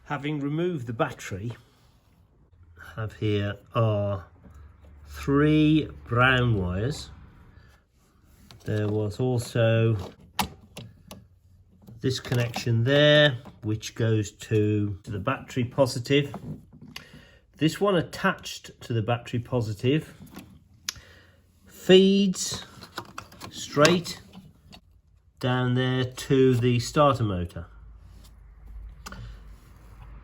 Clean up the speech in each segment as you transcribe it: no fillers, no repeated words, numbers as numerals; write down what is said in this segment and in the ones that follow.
Having removed the battery, I have here are 3 brown wires. There was also this connection there, which goes to the battery positive. This one attached to the battery positive feeds straight down there to the starter motor.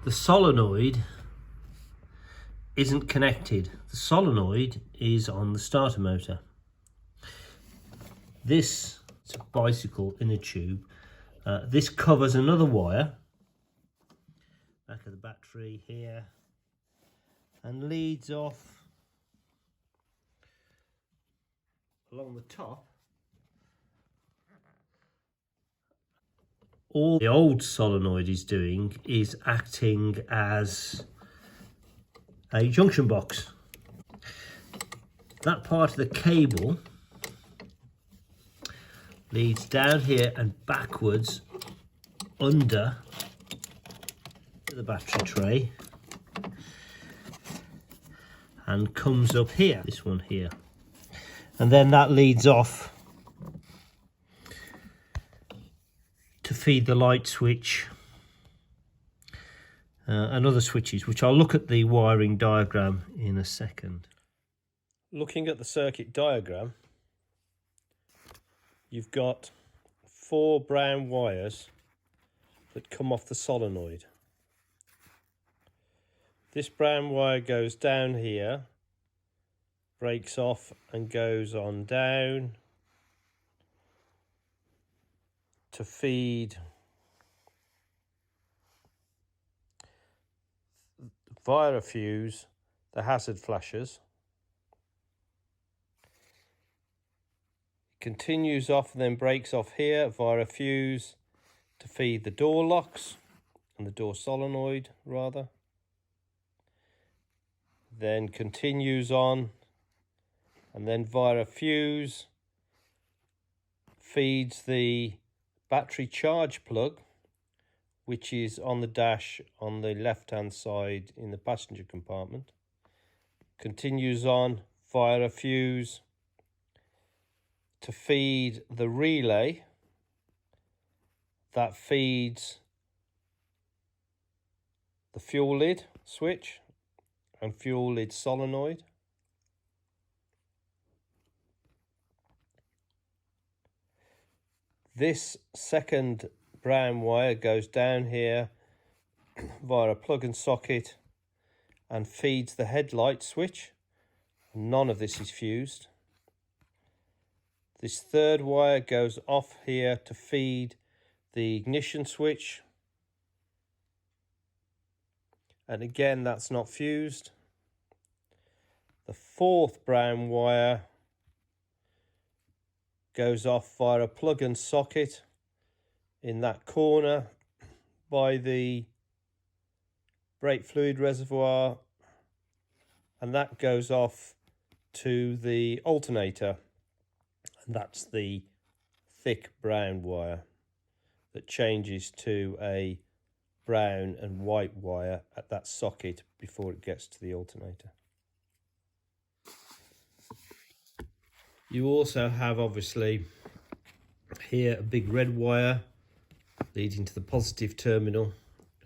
The solenoid isn't connected. The solenoid is on the starter motor. This is a bicycle inner tube. This covers another wire, back of the battery here, and leads off along the top. All the old solenoid is doing is acting as a junction box. That part of the cable leads down here and backwards under the battery tray and comes up here, this one here, and then that leads off to feed the light switch and other switches, which I'll look at the wiring diagram in a second. Looking at the circuit diagram, you've got 4 brown wires that come off the solenoid. This brown wire goes down here, breaks off and goes on down to feed via a fuse the hazard flashers. It continues off and then breaks off here via a fuse to feed the door locks and the door solenoid rather. Then continues on and then via a fuse feeds the battery charge plug, which is on the dash on the left hand side in the passenger compartment. Continues on via a fuse to feed the relay that feeds the fuel lid switch and fuel lid solenoid. This second brown wire goes down here via a plug and socket and feeds the headlight switch. None of this is fused. This third wire goes off here to feed the ignition switch. And again, that's not fused. The fourth brown wire goes off via a plug and socket in that corner by the brake fluid reservoir, and that goes off to the alternator, and that's the thick brown wire that changes to a brown and white wire at that socket before it gets to the alternator. You also have obviously here a big red wire leading to the positive terminal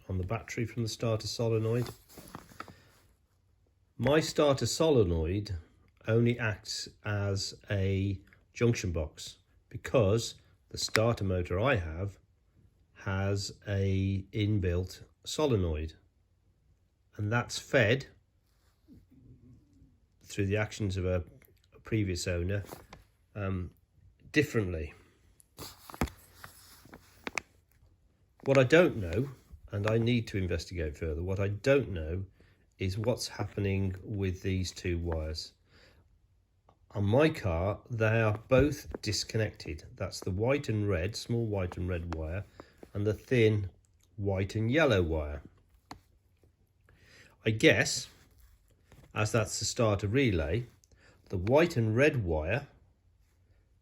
on the battery from the starter solenoid. My starter solenoid only acts as a junction box because the starter motor I have has a inbuilt solenoid, and that's fed through the actions of a previous owner differently. What I don't know, and I need to investigate further, what I don't know is what's happening with these 2 wires. On my car, they are both disconnected. That's the white and red, small white and red wire, and the thin white and yellow wire. I guess, as that's the starter relay, the white and red wire,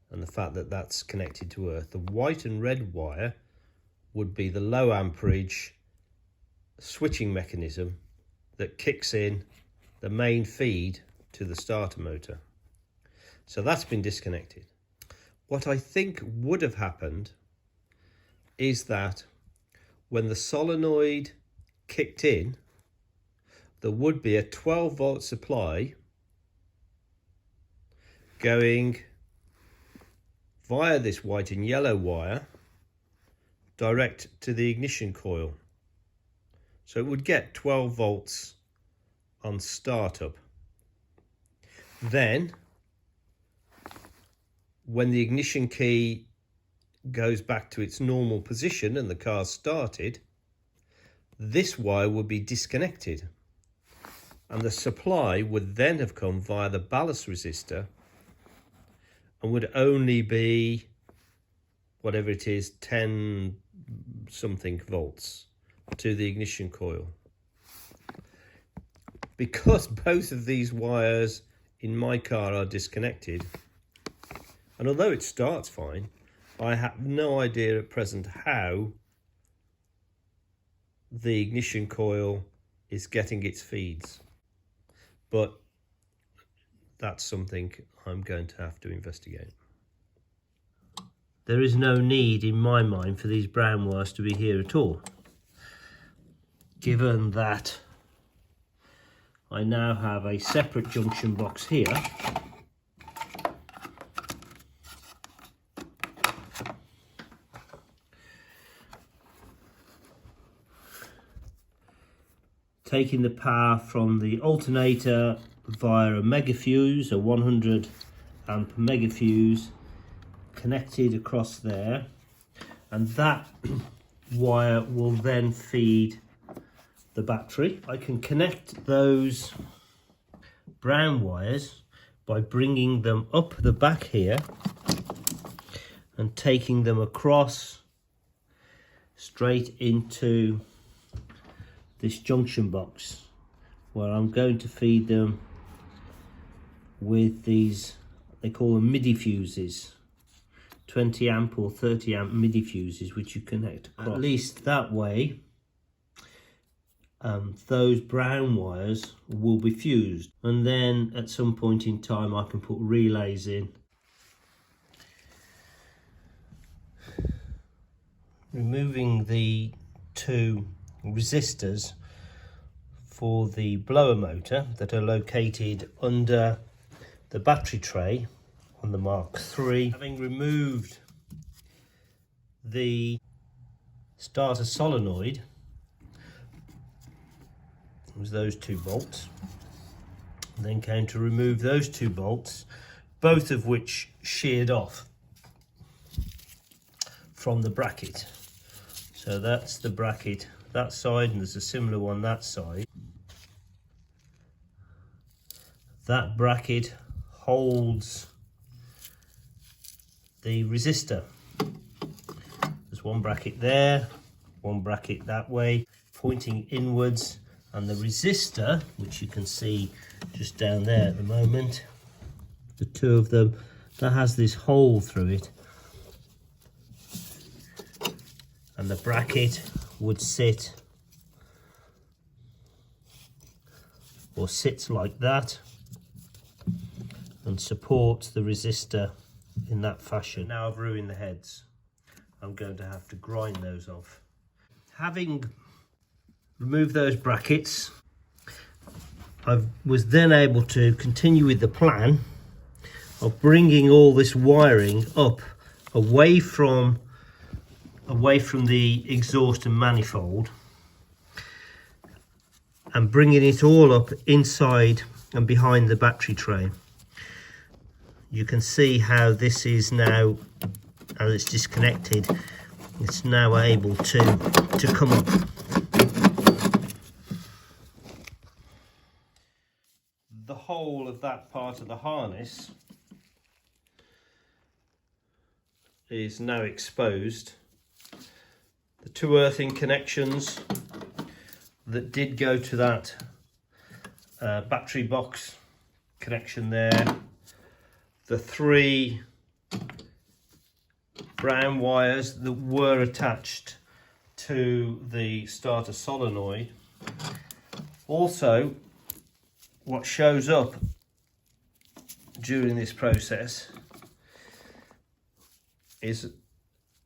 and the fact that that's connected to earth, the white and red wire would be the low amperage switching mechanism that kicks in the main feed to the starter motor. So that's been disconnected. What I think would have happened is that when the solenoid kicked in, there would be a 12-volt supply going via this white and yellow wire direct to the ignition coil. So it would get 12 volts on startup. Then, when the ignition key goes back to its normal position and the car's started, this wire would be disconnected, and the supply would then have come via the ballast resistor and would only be whatever it is, 10 something volts to the ignition coil. Because both of these wires in my car are disconnected, and although it starts fine, I have no idea at present how the ignition coil is getting its feeds. But that's something I'm going to have to investigate. There is no need in my mind for these brown wires to be here at all, given that I now have a separate junction box here taking the power from the alternator via a mega fuse, a 100 amp mega fuse, connected across there, and that wire will then feed the battery. I can connect those brown wires by bringing them up the back here and taking them across straight into this junction box, where I'm going to feed them with these, they call them MIDI fuses, 20 amp or 30 amp MIDI fuses, which you connect across. At least that way those brown wires will be fused, and then at some point in time I can put relays in. Removing the two resistors for the blower motor that are located under the battery tray on the Mark III. Having removed the starter solenoid, it was those two bolts. Then came to remove those two bolts, both of which sheared off from the bracket. So that's the bracket that side, and there's a similar one that side. That bracket holds the resistor. There's one bracket there, one bracket that way, pointing inwards, and the resistor, which you can see just down there at the moment, the two of them, that has this hole through it, and the bracket would sit, or sits like that, and supports the resistor in that fashion. Now I've ruined the heads. I'm going to have to grind those off. Having removed those brackets, I was then able to continue with the plan of bringing all this wiring up away from the exhaust and manifold, and bringing it all up inside and behind the battery tray. You can see how this is now, as it's disconnected, it's now able to come up. The whole of that part of the harness is now exposed. The two earthing connections that did go to that battery box connection there, the three brown wires that were attached to the starter solenoid. Also, what shows up during this process is,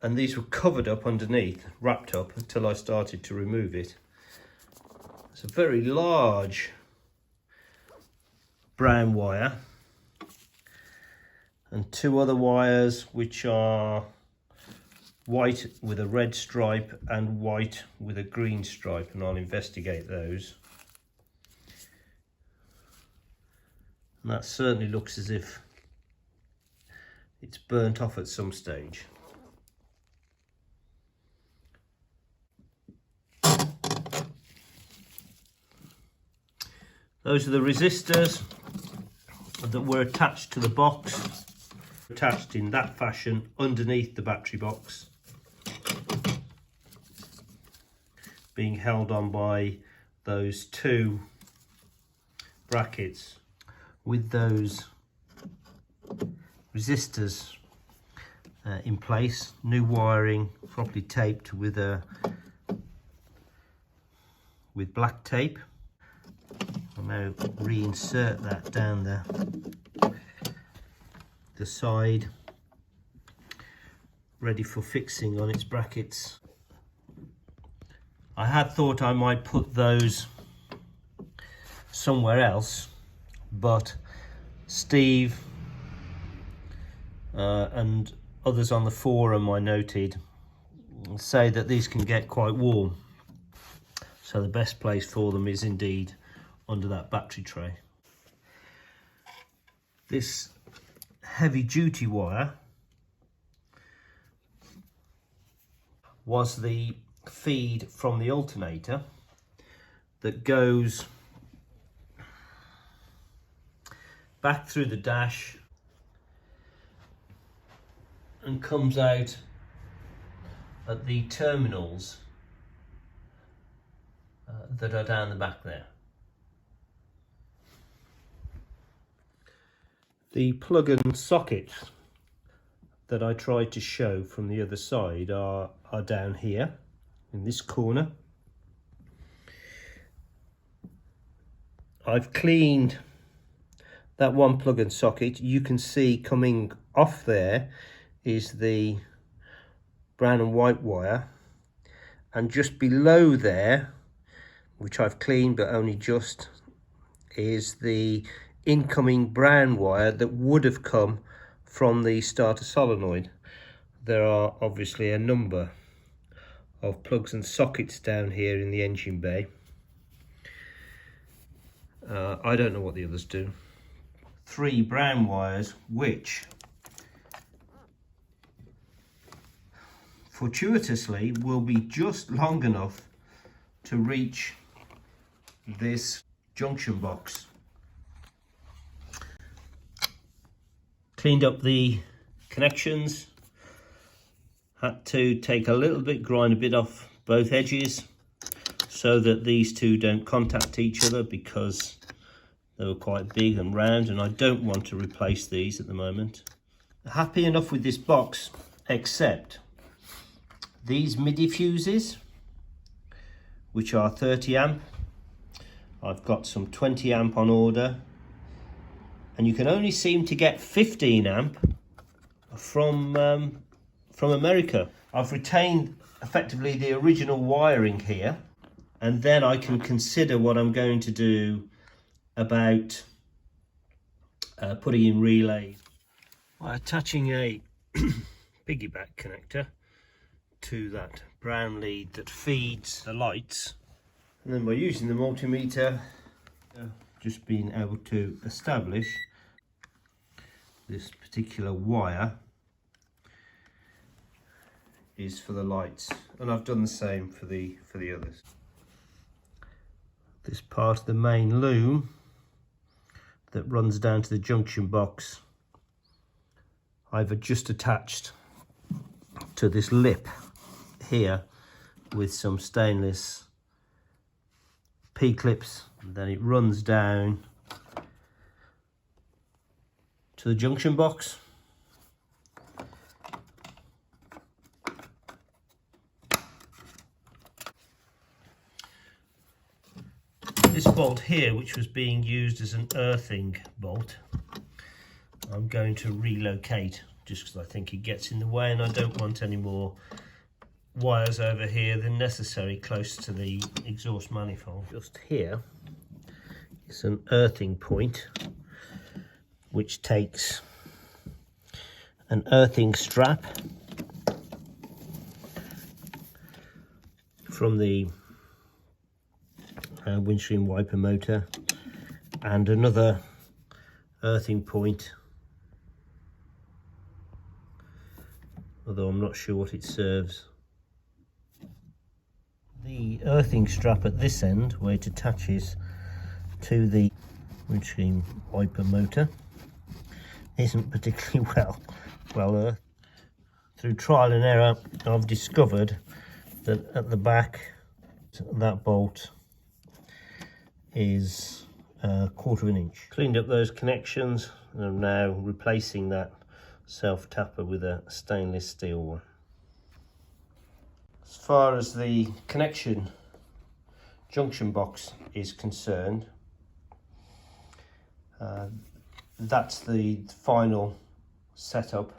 and these were covered up underneath, wrapped up until I started to remove it. It's a very large brown wire and two other wires which are white with a red stripe and white with a green stripe, and I'll investigate those. And that certainly looks as if it's burnt off at some stage. Those are the resistors that were attached to the box, attached in that fashion underneath the battery box, being held on by those two brackets with those resistors in place. New wiring properly taped with black tape. I'll now reinsert that down the side, ready for fixing on its brackets. I had thought I might put those somewhere else, but Steve and others on the forum, I noted, say that these can get quite warm, so the best place for them is indeed under that battery tray. This heavy duty wire was the feed from the alternator that goes back through the dash and comes out at the terminals that are down the back there. The plug-in sockets that I tried to show from the other side are down here in this corner. I've cleaned that one plug-in socket. You can see coming off there is the brown and white wire, and just below there, which I've cleaned but only just, is the incoming brown wire that would have come from the starter solenoid. There are obviously a number of plugs and sockets down here in the engine bay. I don't know what the others do. 3 brown wires which fortuitously will be just long enough to reach this junction box. Cleaned up the connections, had to take a little bit, grind a bit off both edges so that these two don't contact each other, because they were quite big and round and I don't want to replace these at the moment. Happy enough with this box, except these MIDI fuses, which are 30 amp. I've got some 20 amp on order, and you can only seem to get 15 amp from America. I've retained effectively the original wiring here, and then I can consider what I'm going to do about putting in relays. By attaching a piggyback connector to that brown lead that feeds the lights, and then by using the multimeter, just being able to establish this particular wire is for the lights, and I've done the same for the others. This part of the main loom that runs down to the junction box, I've just attached to this lip here with some stainless P-clips, and then it runs down to the junction box. this bolt here, which was being used as an earthing bolt, I'm going to relocate just because I think it gets in the way and I don't want any more wires over here than necessary close to the exhaust manifold. Just here is an earthing point which takes an earthing strap from the windscreen wiper motor and another earthing point, although I'm not sure what it serves. The earthing strap at this end, where it attaches to the windscreen wiper motor, isn't particularly well earthed. Through trial and error, I've discovered that at the back that bolt is a 1/4 inch. Cleaned up those connections and I'm now replacing that self tapper with a stainless steel one. As far as the connection junction box is concerned, that's the final setup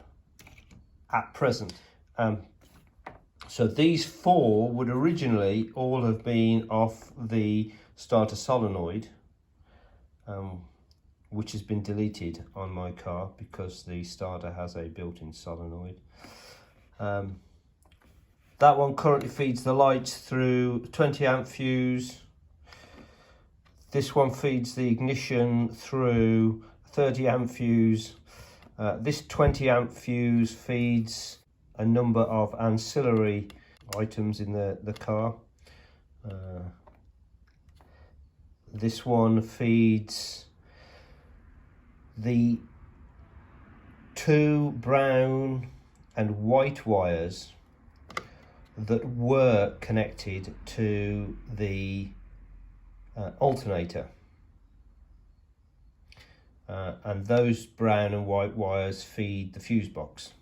at present. So these 4 would originally all have been off the starter solenoid, which has been deleted on my car because the starter has a built-in solenoid. That one currently feeds the lights through 20 amp fuse. This one feeds the ignition through 30 amp fuse. This 20 amp fuse feeds a number of ancillary items in the car. This one feeds the 2 brown and white wires that were connected to the alternator, and those brown and white wires feed the fuse box.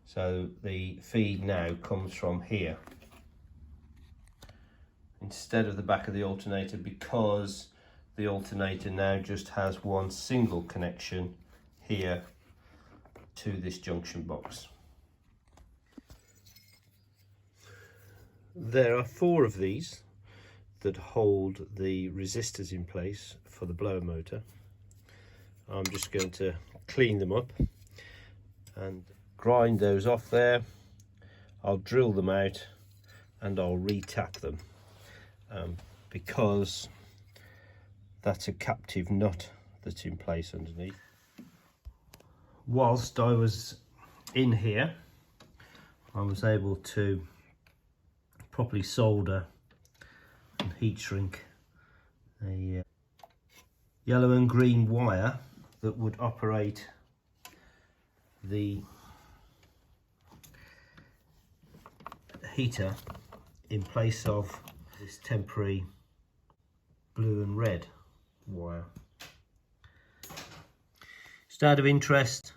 So the feed now comes from here instead of the back of the alternator, because the alternator now just has one single connection here to this junction box. There are 4 of these that hold the resistors in place for the blower motor. I'm just going to clean them up and grind those off there. I'll drill them out and I'll re-tap them, because that's a captive nut that's in place underneath. Whilst I was in here, I was able to properly solder and heat shrink a yellow and green wire that would operate the heater in place of this temporary blue and red wire. Just out of interest,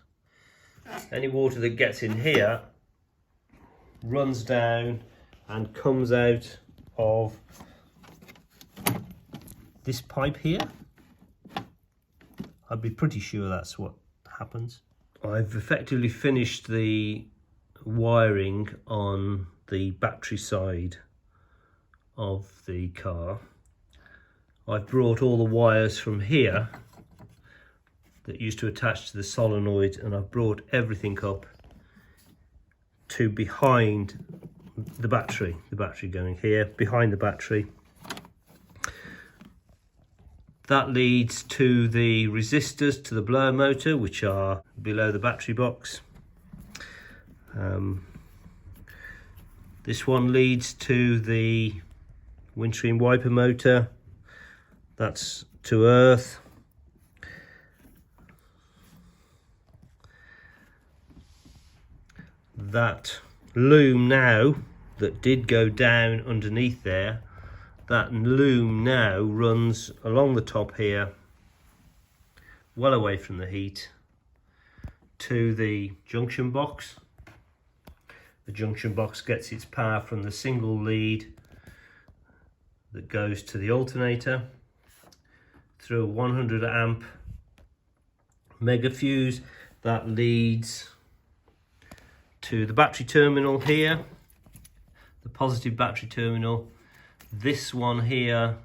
any water that gets in here runs down and comes out of this pipe here. I'd be pretty sure that's what happens. I've effectively finished the wiring on the battery side of the car. I've brought all the wires from here that used to attach to the solenoid, and I've brought everything up to behind the battery going here, behind the battery. That leads to the resistors to the blower motor, which are below the battery box. This one leads to the windscreen wiper motor. That's to earth. That loom now that did go down underneath there, that loom now runs along the top here, well away from the heat, to the junction box. The junction box gets its power from the single lead that goes to the alternator. through a 100 amp mega fuse that leads to the battery terminal here, the positive battery terminal. This one here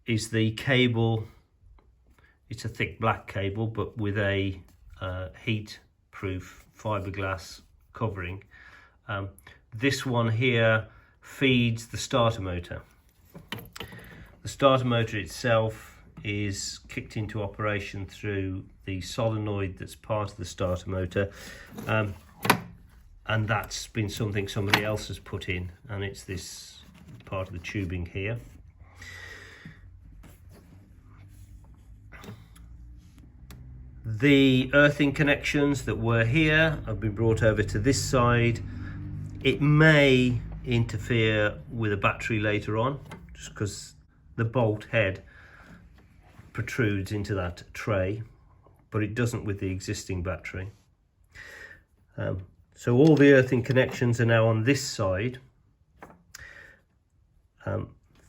is the cable. It's a thick black cable, but with a heat-proof fiberglass covering. This one here feeds the starter motor. The starter motor itself is kicked into operation through the solenoid that's part of the starter motor, and that's been something somebody else has put in, and it's this part of the tubing here. The earthing connections that were here have been brought over to this side. It may interfere with a battery later on, just because the bolt head protrudes into that tray, but it doesn't with the existing battery. So all the earthing connections are now on this side.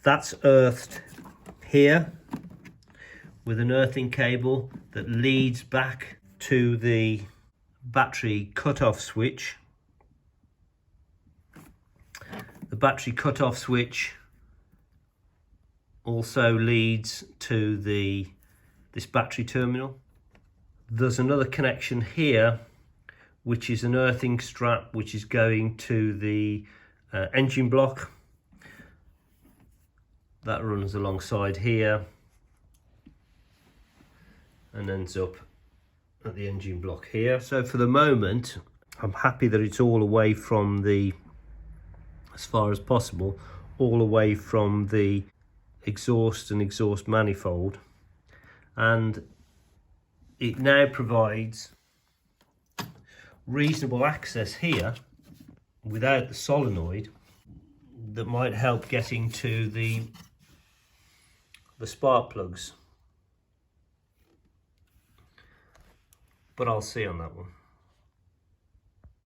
That's earthed here with an earthing cable that leads back to the battery cutoff switch. The battery cutoff switch also leads to this battery terminal. There's another connection here, which is an earthing strap, which is going to the engine block. That runs alongside here and ends up at the engine block here. So for the moment, I'm happy that it's all away from the, as far as possible, all away from the exhaust and exhaust manifold, and it now provides reasonable access here without the solenoid that might help getting to the spark plugs, but I'll see on that one.